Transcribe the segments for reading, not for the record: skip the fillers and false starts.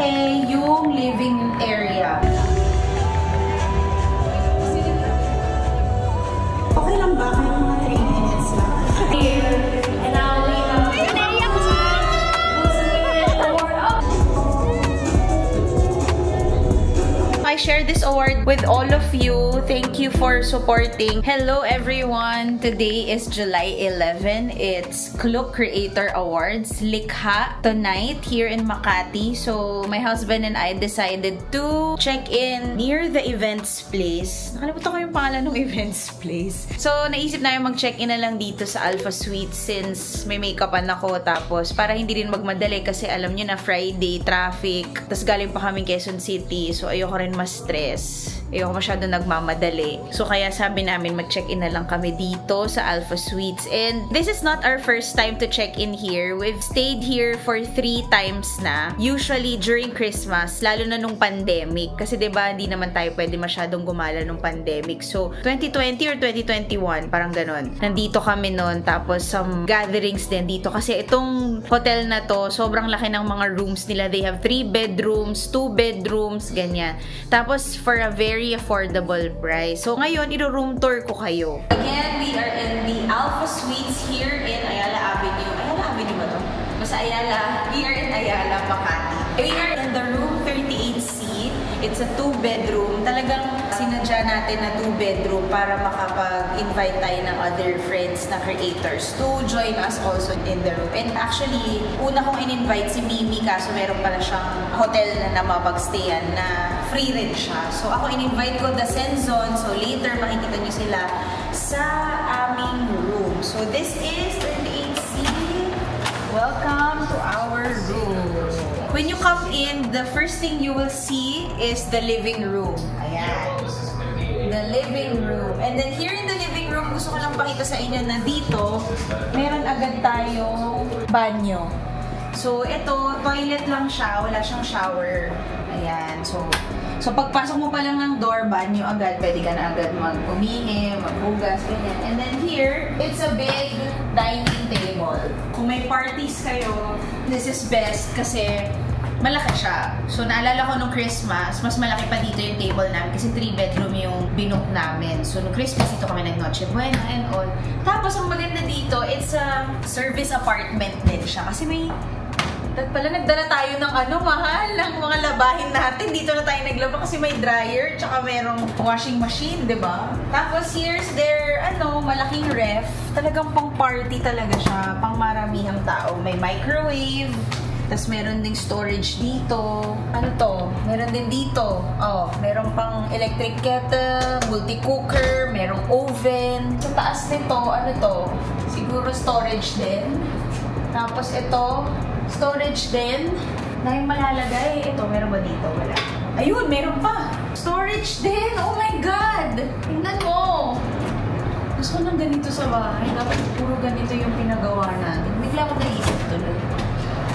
malaki yung living area. Okay lang ba? Kaya mga 3 minutes lang. Here, and I'll I share this award with all of you. Thank you for supporting. Hello everyone! Today is July 11. It's Klook Creator Awards. Likha tonight here in Makati. So my husband and I decided to check in near the events place. Nakalimutan ko yung pangalan ng events place. So naisip namin mag-check-in na lang dito sa Alpha Suites since may make-upan ako. Tapos para hindi rin magmadali kasi alam nyo na Friday, traffic. Tapos galing pa kami Quezon City. So ayoko rin stress. Ayoko masyado nagmamadali. So, kaya sabi namin mag-check-in na lang kami dito sa Alpha Suites. And this is not our first time to check-in here. We've stayed here for 3 times na. Usually, during Christmas, lalo na nung pandemic. Kasi, diba, hindi naman tayo pwede masyadong gumala nung pandemic. So, 2020 or 2021, parang ganon. Nandito kami nun. Tapos, some gatherings din dito. Kasi itong hotel na to, sobrang laki ng mga rooms nila. They have 3 bedrooms, 2 bedrooms, ganyan. Tapos, for a very affordable price. So, ngayon, iro-room tour ko kayo. Again, we are in the Alpha Suites here in Ayala Avenue. Ayala Avenue ba to? Basta Ayala. We are in Ayala, Makati. We are in the room 38C. It's a 2-bedroom. Talagang sinadya natin na 2-bedroom para makapag-invite tayo ng other friends na creators to join us also in the room. And actually, una kong in-invite si Mimi kaso meron pala siyang hotel na mapag-stayan na free rin siya. So ako in-invite ko the Senzon. So later makikita niyo sila sa aming room. So this is 38C. Welcome to our room. When you come in, the first thing you will see is the living room. Ayan. The living room. And then here in the living room, gusto ko lang pakita sa inyo na dito, meron agad tayong banyo. So ito, toilet lang siya. Wala siyang shower. Ayan. So pagpasok mo pa lang ng door, banyo agad. Pwede ka na agad mag-umihi, maghugas, ganyan. And then here, it's a big dining table. Kung may parties kayo, this is best kasi malaki siya. So, naalala ko nung Christmas, mas malaki pa dito yung table namin kasi 3-bedroom yung binook namin. So, nung Christmas, dito kami nag-Noche Buena and all. Tapos, ang maganda dito, it's a service apartment din siya. Kasi may nagdala tayo ng mahal ng mga labahin natin. Dito na tayo naglaba kasi may dryer, tsaka merong washing machine, diba? Tapos here's their, malaking ref. Talagang pang party talaga siya. Pang maramihang tao. May microwave. Tapos meron ding storage dito. Ano to? Meron din dito. Meron pang electric kettle, multi-cooker, merong oven. Sa taas nito, ano to? Siguro storage din. Tapos ito, storage din. Na yung malalagay. Ito, meron ba dito? Wala. Ayun, meron pa. Storage din. Oh my God! Tingnan mo. Gusto ko ng ganito sa bahay. Dapat puro ganito yung pinagawa natin. Bigla ko naisip tuloy.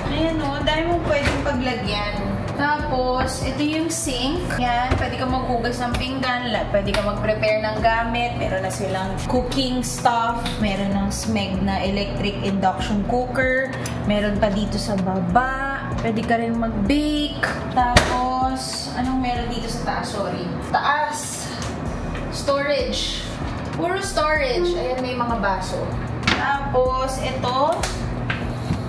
Ayan o, dahil mo pwedeng paglagyan. Tapos, ito yung sink. Yan, pwede ka maghugas ng pinggan. Pwede ka mag-prepare ng gamit. Meron na silang cooking stuff. Meron ng Smeg na electric induction cooker. Meron pa dito sa baba. Pwede ka rin mag-bake. Tapos, anong meron dito sa taas? Sorry. Taas. Storage. Puro storage. Ayan, may mga baso. Tapos, ito.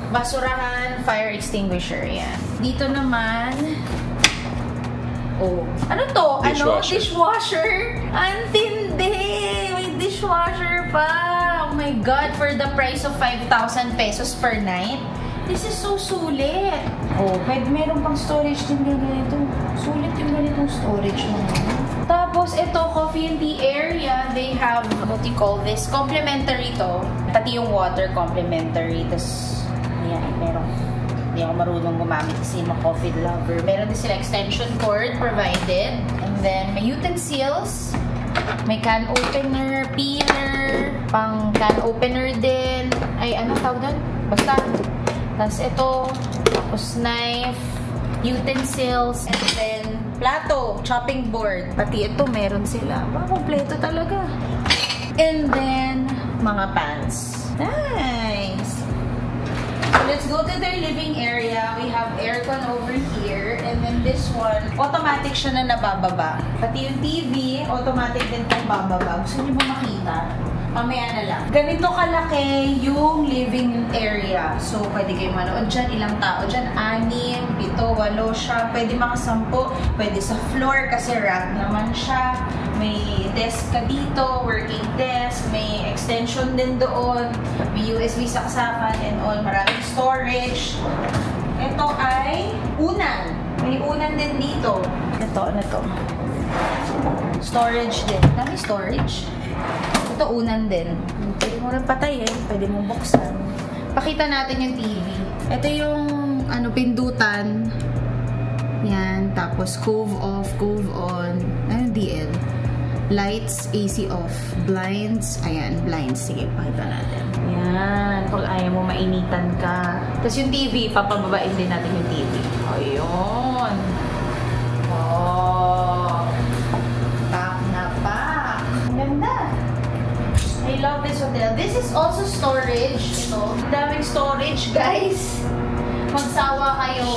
Basurahan, fire extinguisher. Yan. Dito naman, ano to? Dishwasher? Antindi! May dishwasher pa! Oh my God! For the price of 5,000 pesos per night, this is so sulit! Pwede meron pang storage din ganito. Sulit yung ganitong storage mo. Tapos, ito, coffee and tea area. They have, what do you call this? Complimentary to. Pati yung water complimentary. Tapos, ayan, meron. Hindi ako marunong gumamit kasi mga coffee lover. Meron din sila extension cord provided. And then, may utensils. May can opener, peeler, pang can opener din. Ay, ano tawag doon? Basta. Tapos ito, tapos knife, utensils, and then plato, chopping board. Pati ito, meron sila. Kompleto talaga. And then, mga pans. Nice! let's go to their living area. We have aircon over here. And then this one, automatic siya na nabababa. Pati yung TV, automatic din itong bababa. Gusto niyo ba makita? Mamaya na lang. Ganito kalaki yung living area. So, pwede kayo manood dyan. Ilang tao dyan? 6, 7, 8 siya. Pwede makasampo. Pwede sa floor kasi rack naman siya. May desk ka dito, working desk. May extension din doon. May USB saksakan and all. Maraming storage. Ito ay unan. May unan din dito. Ito, ano to? Storage din. Dami storage. Ito unan din. Pwede mo rin patayin. Pwede mo buksan. Pakita natin yung TV. Ito yung pindutan. Yan. Tapos cove off, cove on. DL. Lights, AC off. Blinds. Ayan, blinds. Sige, pakita natin. Yan. Pag ayaw mo mainitan ka. Tapos yung TV, papababain din natin yung TV. Ayun. Oh. Pack na pack. Ang ganda. I love this hotel. This is also storage. Ito. Daming storage, guys. Magsawa kayo.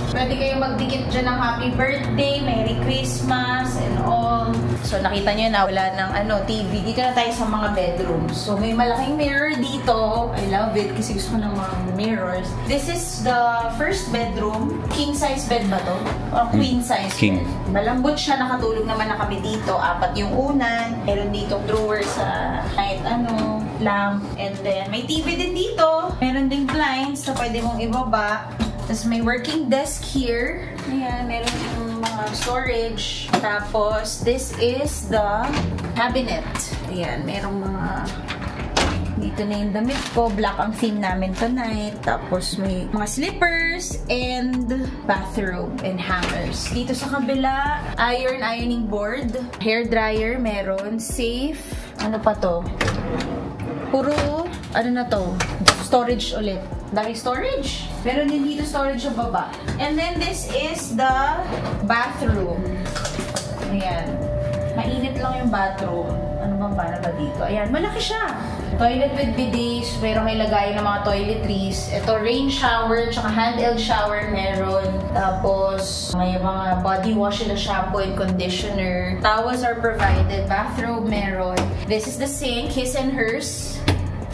Pwede kayo magdikit dyan ng happy birthday, Merry Christmas, and all. So, nakita nyo na wala ng TV. Dito na tayo sa mga bedrooms. So, may malaking mirror dito. I love it kasi gusto ko ng mga mirrors. This is the first bedroom. King size bed ba to? O queen size King. bed? Malambot siya. Nakatulog naman na kami dito. 4 yung unan. Meron dito drawer sa kahit lamp. And then, may TV din dito. Meron ding blinds na pwede mong ibaba. Tapos may working desk here. Ayan, meron yung mga storage. Tapos, this is the cabinet. Ayan, merong mga... Dito na yung damit ko. Black ang theme namin tonight. Tapos, may mga slippers and bathrobe and hangers. Dito sa kabila, ironing board. Hair dryer, meron. Safe. Ano pa to? Puro, na to? Storage ulit. Dami storage. Meron din dito storage sa baba. And then this is the bathroom. Ayan. Mainit lang yung bathroom. Ano bang para ba dito? Ayan, malaki siya. Toilet with bidets. Meron kayo lagayan ng mga toiletries. Ito, rain shower, tsaka handheld shower meron. Tapos, may mga body wash and shampoo and conditioner. Towels are provided. Bathrobe meron. This is the sink, his and hers.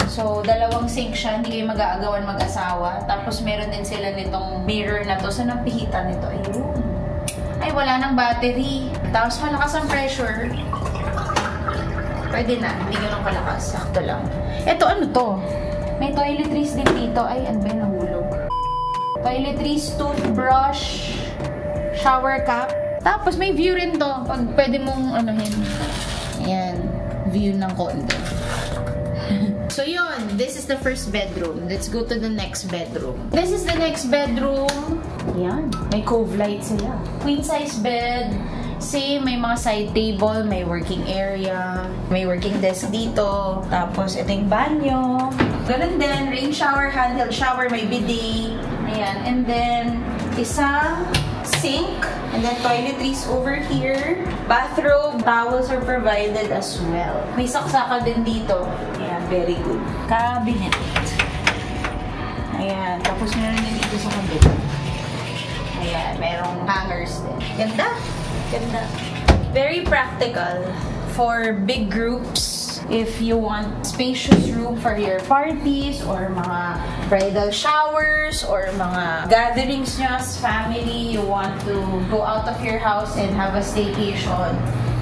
So, dalawang sink siya. Hindi kayo mag-aagawan mag-asawa. Tapos, meron din sila nitong mirror na to. Saan ang pihitan nito? Ayun. Ay, wala nang battery. Tapos, malakas ang pressure. Pwede na. Hindi ganun kalakas. Sakto lang. Ito, ano to? May toiletries din dito. Ay, ano ba yung nahulog? Toiletries, toothbrush, shower cap. Tapos, may view rin to. Pag pwede mong anuhin. Ayan. View ng condo. So yun, this is the first bedroom. Let's go to the next bedroom. This is the next bedroom. Yan, may cove light sila. Queen size bed. Same, may mga side table, may working area, may working desk dito. Tapos ito yung banyo. Ganun din, rain shower, handheld shower, may bidet. Ayan, and then isang sink, and then toiletries over here. Bathrobe, towels are provided as well. May saksaka din dito. Ayan, very good. Cabinet. Ayan, tapos meron din dito sa kabila. Ayan, merong hangers din. Ganda. Ganda. Very practical for big groups. If you want spacious room for your parties or mga bridal showers or mga gatherings nyo as family, you want to go out of your house and have a staycation,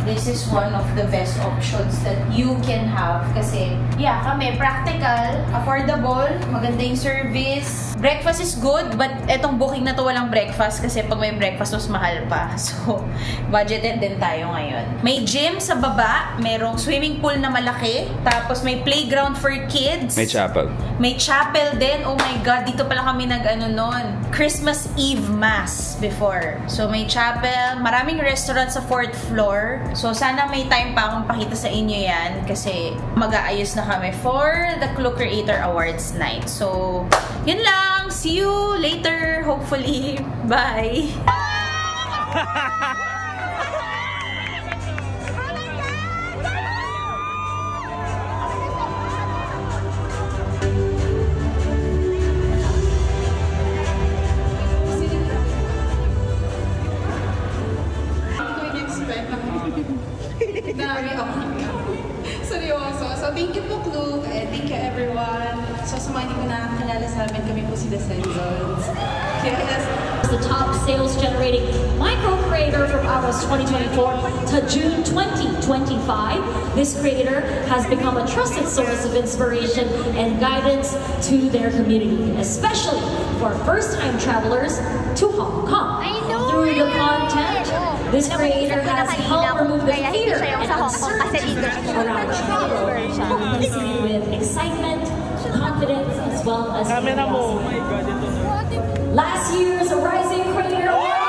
this is one of the best options that you can have. Kasi, yeah, kami, practical, affordable, maganda yung service. Breakfast is good, but etong booking na to walang breakfast kasi pag may breakfast, mas mahal pa. So, budgeted din tayo ngayon. May gym sa baba, merong swimming pool na malaki, tapos may playground for kids. May chapel. May chapel din. Oh my God, dito pala kami nun. Christmas Eve Mass before. So, may chapel, maraming restaurant sa 4th floor. So, sana may time pa akong pakita sa inyo yan kasi mag-aayos na kami for the Clue Creator Awards night. So, yun lang. See you later, hopefully. Bye! Sorry, oh my God. Seryoso. So, thank you po, Klug, and thank you, everyone. So, sa mga hindi ko nakakilala sa amin, kami po si The Senzons. Yes. The top sales generating micro creator from August 2024 to June 2025. This creator has become a trusted source of inspiration and guidance to their community, especially for first-time travelers to Hong Kong. Through the content, this creator has helped remove the fear and uncertainty around travel, replacing it with excitement, confidence, as well as curiosity. Last year's Rising Creator Award.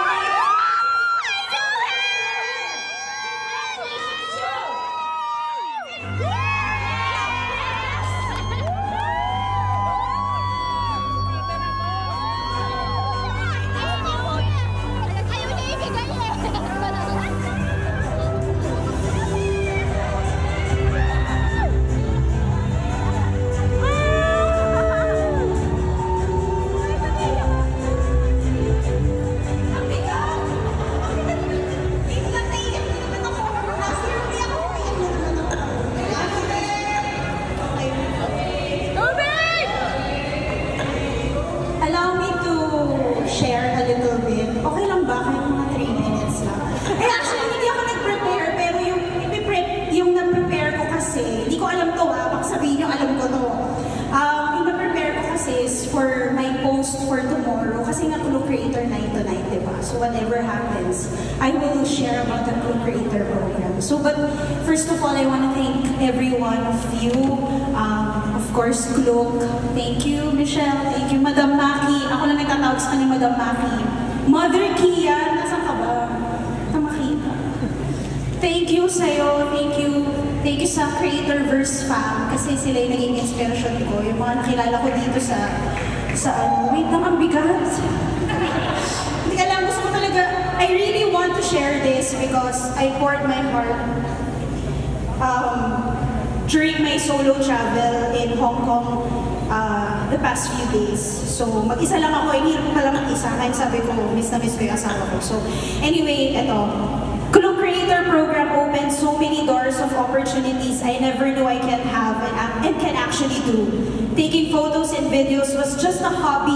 Allow me to share a little bit. Okay lang ba? Kahit mga 3 minutes lang. Eh, actually, hindi ako nag-prepare, pero yung na-prepare ko kasi, hindi ko alam to baka sabihin nyo, alam ko to. Yung na-prepare ko kasi is for my post for tomorrow, kasi nga Klug Creator Night tonight, diba? So whatever happens, I will share about the Klug Creator program. So, but first of all, I want to thank every one of you. Of course, Klug. Thank you, Michelle. Thank you, Madam Maki. Ako lang nagtatawag sa kanya, Madam Maki. Mother Kian, nasan ka ba? Tamaki. Thank you sa'yo. Thank you. Thank you sa Creatorverse fam. Kasi sila yung naging inspirasyon ko. Yung mga nakilala ko dito sa wait lang, ang bigat. Hindi alam, gusto ko talaga, I really want to share this because I poured my heart during my solo travel in Hong Kong the past few days. So, mag-isa lang ako, hirap pa lang mag-isa. Kaya sabi ko, miss na miss ko yung asawa ko. So, anyway, eto. Klug Creator program opened so many doors of opportunities I never knew I can have and can actually do. Taking photos and videos was just a hobby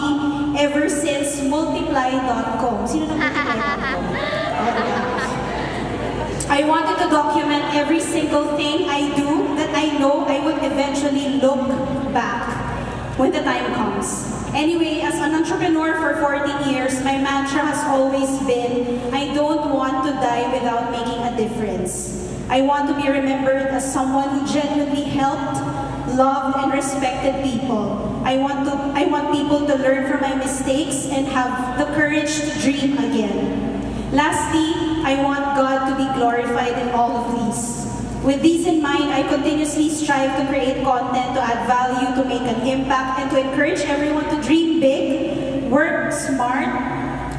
ever since multiply.com. Sino na multiply.com? I wanted to document every single thing I do that I know I would eventually look back when the time comes. Anyway, as an entrepreneur for 14 years, my mantra has always been, I don't want to die without making a difference. I want to be remembered as someone who genuinely helped, loved, and respected people. I want people to learn from my mistakes and have the courage to dream again. Lastly, I want God to be glorified in all of these. With these in mind, I continuously strive to create content to add value, to make an impact, and to encourage everyone to dream big, work smart,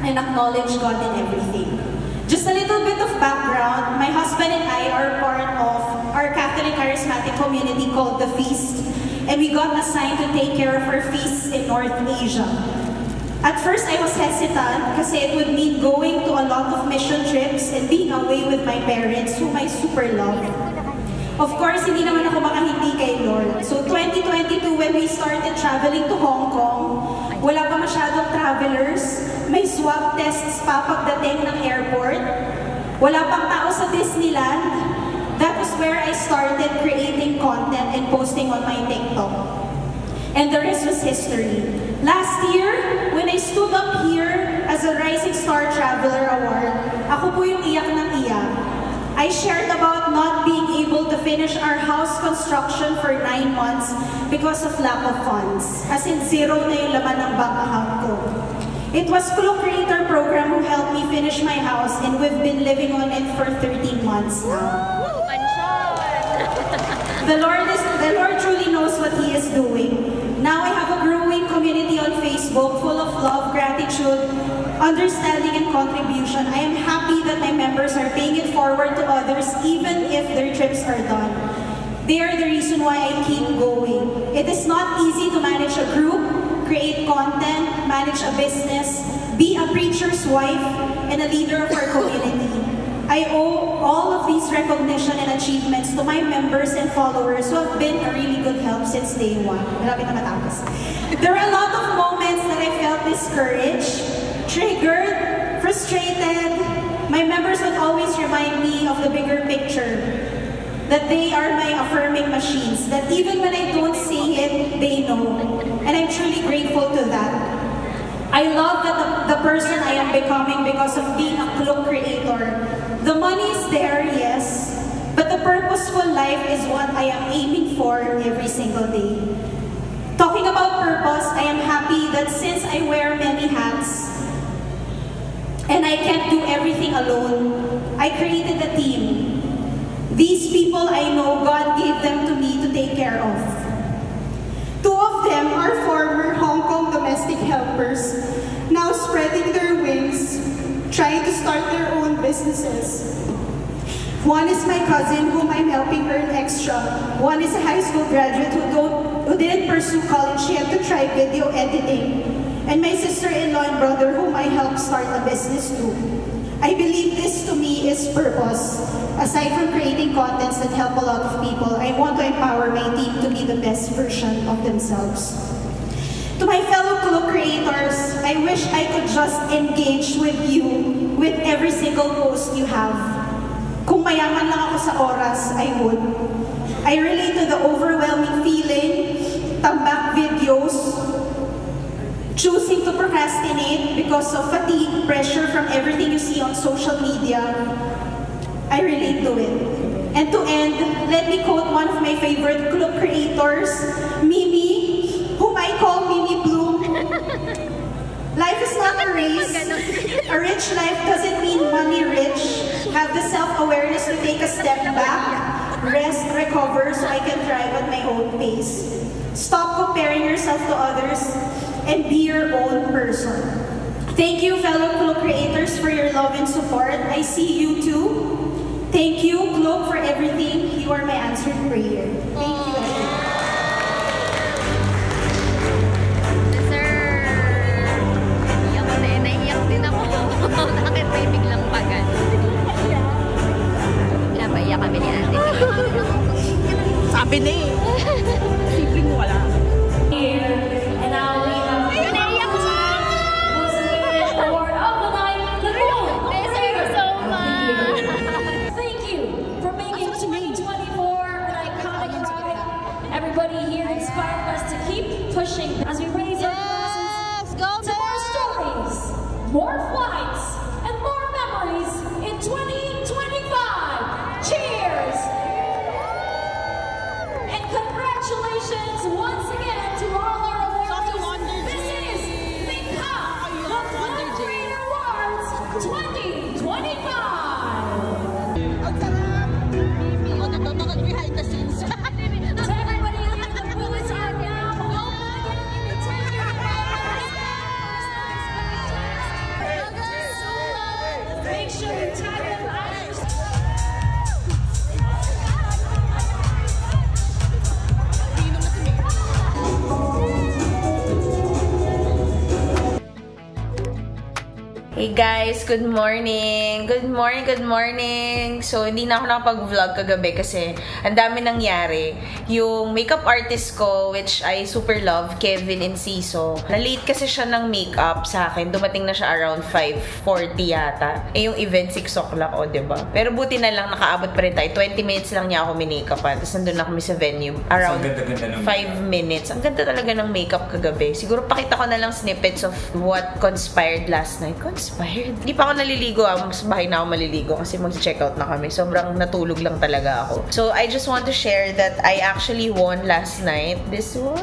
and acknowledge God in everything. Just a little bit of background, my husband and I are part of our Catholic charismatic community called The Feast, and we got assigned to take care of our feasts in North Asia. At first, I was hesitant kasi it would mean going to a lot of mission trips and being away with my parents, whom I super love. Of course, hindi naman ako makahindi kay Lord. So 2022, when we started traveling to Hong Kong, wala pa masyadong travelers, may swab tests pa pagdating ng airport, wala pang tao sa Disneyland. That was where I started creating content and posting on my TikTok. And the rest was history. Last year, when I stood up here as a Rising Star Traveler Award, ako po yung iyak ng iyak. I shared about not being able to finish our house construction for 9 months because of lack of funds. As in, zero na yung laman ng bank account ko. It was Klug Creator program who helped me finish my house, and we've been living on it for 13 months now. The Lord truly knows what He is doing. Now I have a growing community on Facebook full of love, gratitude, understanding, and contribution. I am happy that my members are paying it forward to others even if their trips are done. They are the reason why I keep going. It is not easy to manage a group, create content, manage a business, be a preacher's wife, and a leader of our community. I owe all of these recognition and achievements to my members and followers who have been a really good help since day one. Malapit na matapos. There are a lot of moments that I felt discouraged, triggered, frustrated. My members would always remind me of the bigger picture, that they are my affirming machines, that even when I don't say it, they know. And I'm truly grateful to that. I love that the person I am becoming because of being a Klook creator. The money is there, yes, but the purposeful life is what I am aiming for every single day. Talking about purpose, I am happy that since I wear many hats, and I can't do everything alone, I created a team. These people I know God gave them to me to take care of. Two of them are former Hong Kong domestic helpers, now spreading their wings, trying to start their own businesses. One is my cousin whom I'm helping earn extra. One is a high school graduate who didn't pursue college, she had to try video editing. And my sister-in-law and brother whom I helped start a business too. I believe this to me is purpose. Aside from creating contents that help a lot of people, I want to empower my team to be the best version of themselves. To my fellow Klook creators, I wish I could just engage with you with every single post you have. Kung mayaman lang ako sa oras, I would. I relate to the overwhelming feeling, tambak videos, choosing to procrastinate because of fatigue, pressure from everything you see on social media. I relate to it. And to end, let me quote one of my favorite Klook creators, Mimi, whom I call Mimi Bloom. Life is not a race. A rich life doesn't mean money rich. Have the self-awareness to take a step back, rest, recover so I can thrive at my own pace. Stop comparing yourself to others and be your own person. Thank you, fellow Klook creators, for your love and support. I see you too. Thank you, Klook, for everything. You are my answered prayer. Thank you, everyone. Bakit may biglang pagan? Napaiyak kami ni ate. Sabi na eh. Siping wala. And now we have who's winning the award of the night, the Klook Creator so of the Year. Thank you for making 2024 an iconic ride. Everybody here inspired us to keep pushing as we raise our glasses to more stories, more flights, and more memories in 2025. Cheers! And congratulations once again to all our awardees. This is Mikha, the Klook Creator Awards 2025. Ang sarap! O, diba? Mga behind the scenes. To everybody here, the bullets are now open. Take your photos. Make sure you tag them. Hey guys, good morning! Good morning, good morning! So, hindi na ako nakapag-vlog kagabi kasi ang dami nangyari. Yung makeup artist ko, which I super love, Kevin Enciso, na-late kasi siya ng makeup sa akin. Dumating na siya around 5:40 yata. Eh, yung event 6 o'clock, o, diba? Pero buti na lang, nakaabot pa rin tayo. 20 minutes lang niya ako minake-upan. Tapos nandun na kami sa venue. Around 5 minutes. Ang ganda talaga ng makeup kagabi. Siguro pakita ko na lang snippets of what conspired last night. Hindi pa ako naliligo. Sa bahay na ako maliligo kasi mag-check out na kami. Sobrang natulog lang talaga ako. So, I just want to share that I actually won last night. This one.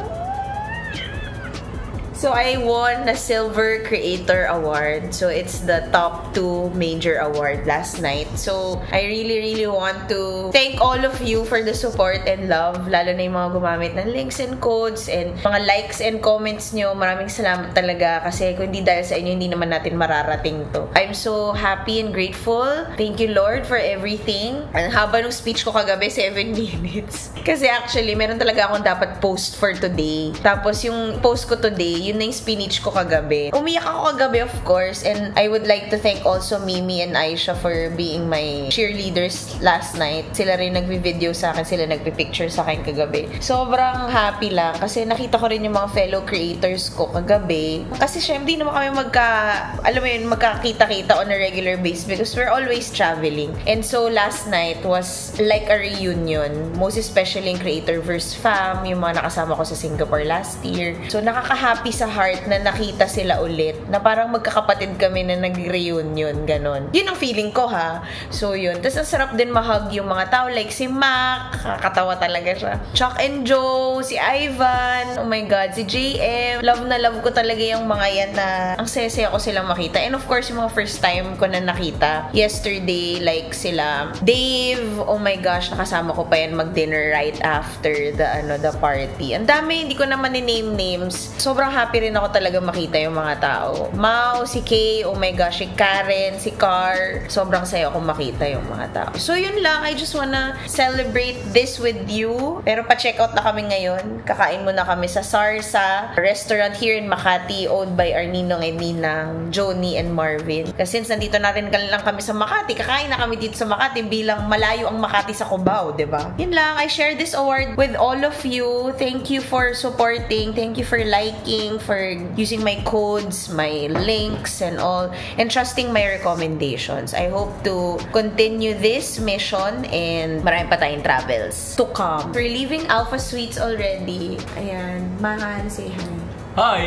So, I won the Silver Creator Award. So, it's the top 2 major award last night. So, I really want to thank all of you for the support and love. Lalo na yung mga gumamit ng links and codes and mga likes and comments nyo. Maraming salamat talaga kasi kung hindi dahil sa inyo, hindi naman natin mararating to. I'm so happy and grateful. Thank you, Lord, for everything. Ang haba ng speech ko kagabi, 7 minutes. Kasi actually, meron talaga akong dapat post for today. Tapos, yung post ko today, Yun na yung spinach ko kagabi. Umiyak ako kagabi, of course, and I would like to thank also Mimi and Aisha for being my cheerleaders last night. Sila rin nagvi-video sa akin, sila nagpi-picture sa akin kagabi. Sobrang happy lang kasi nakita ko rin yung mga fellow creators ko kagabi. Kasi syempre, hindi naman kami magkakita-kita on a regular basis because we're always traveling. And so, last night was like a reunion. Most especially in Creatorverse fam, yung mga nakasama ko sa Singapore last year. So, nakaka-happy sa heart na nakita sila ulit. Na parang magkakapatid kami na nag-reunion, ganon. Yun ang feeling ko, ha? So, yun. Tapos, ang sarap din mahug yung mga tao like si Mac. Kakatawa talaga siya. Chuck and Joe, si Ivan, oh my God, si JM. Love na love ko talaga yung mga yan na ang saya-saya ko silang makita. And of course, yung mga first time ko na nakita yesterday, like sila Dave, oh my gosh, nakasama ko pa yan mag-dinner right after the party. Ang dami, hindi ko naman ni-name names. Sobrang happy rin ako talaga makita yung mga tao. Mau, si Kay, oh my gosh, si Karen, si Car. Sobrang saya ko makita yung mga tao. So yun lang, I just wanna celebrate this with you. Pero pa-check out na kami ngayon. Kakain muna kami sa Sarsa restaurant here in Makati, owned by our Ninong and Ninang, Joni and Marvin. Kasi since nandito natin lang kami sa Makati, kakain na kami dito sa Makati bilang malayo ang Makati sa Cubao, diba? Yun lang, I share this award with all of you. Thank you for supporting. Thank you for liking, for using my codes, my links, and all, and trusting my recommendations. I hope to continue this mission and marami pa tayong travels to come. We're leaving Alpha Suites already. Ayan, Mahal, say hi. Hi!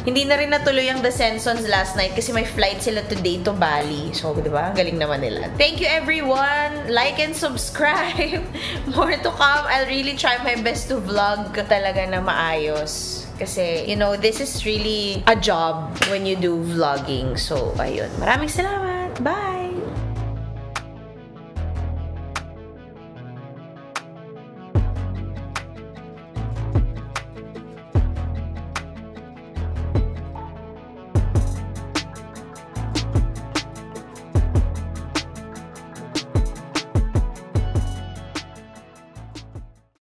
Hindi na rin natuloy ang The Sensons last night kasi may flight sila today to Bali. So, di ba? Galing naman nila. Thank you, everyone! Like and subscribe! More to come. I'll really try my best to vlog talaga na maayos. Kasi, you know, this is really a job when you do vlogging. So, ayun. Maraming salamat! Bye!